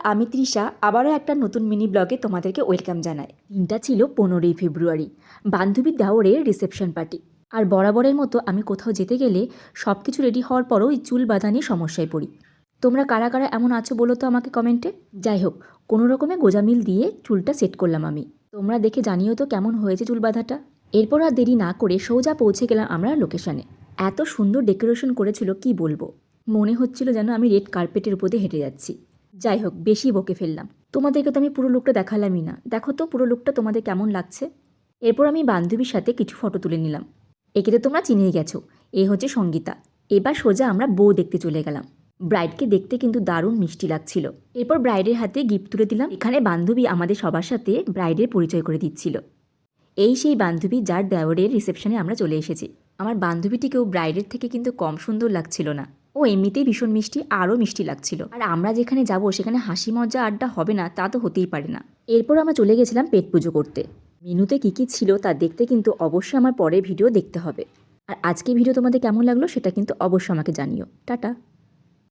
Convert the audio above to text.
আমি তৃষা আবারও একটা নতুন মিনি ব্লগে তোমাদেরকে ওয়েলকাম জানাই। দিনটা ছিল 15ই ফেব্রুয়ারি, বান্ধবীর দেওরের রিসেপশন পার্টি। আর বরাবরের মতো আমি কোথাও যেতে গেলে সব কিছু রেডি হওয়ার পরও ওই চুল বাঁধা নিয়ে সমস্যায় পড়ি। তোমরা কারা কারা এমন আছো বলো তো আমাকে কমেন্টে। যাই হোক, কোনো রকমে গোজামিল দিয়ে চুলটা সেট করলাম আমি। তোমরা দেখে জানিও তো কেমন হয়েছে চুল বাঁধাটা। এরপর আর দেরি না করে সোজা পৌঁছে গেলাম আমরা লোকেশনে। এত সুন্দর ডেকোরেশন করেছিল কি বলবো, মনে হচ্ছিল যেন আমি রেড কার্পেটের উপর দিয়ে হেঁটে যাচ্ছি। যাই হোক, বেশি বকে ফেললাম। তোমাদেরকে তো আমি পুরো লুকটা দেখালামই না, দেখো তো পুরো লুকটা তোমাদের কেমন লাগছে। এরপর আমি বান্ধবীর সাথে কিছু ফটো তুলে নিলাম। একে তো তোমরা চিনেই গেছো, এ হচ্ছে সঙ্গীতা। এবার সোজা আমরা বউ দেখতে চলে গেলাম। ব্রাইডকে দেখতে কিন্তু দারুণ মিষ্টি লাগছিল। এরপর ব্রাইডের হাতে গিফট তুলে দিলাম। এখানে বান্ধবী আমাদের সবার সাথে ব্রাইডের পরিচয় করে দিচ্ছিল। এই সেই বান্ধবী যার দেওরের রিসেপশনে আমরা চলে এসেছি। আমার বান্ধবীটিকেও ব্রাইডের থেকে কিন্তু কম সুন্দর লাগছিল না। ও এমনিতেই ভীষণ মিষ্টি, আরও মিষ্টি লাগছিল। আর আমরা যেখানে যাব সেখানে হাসি মজা আড্ডা হবে না তা তো হতেই পারে না। এরপর আমরা চলে গেছিলাম পেট পুজো করতে। মেনুতে কী কী ছিল তা দেখতে কিন্তু অবশ্যই আমার পরের ভিডিও দেখতে হবে। আর আজকে ভিডিও তোমাদের কেমন লাগলো সেটা কিন্তু অবশ্যই আমাকে জানিও। টাটা।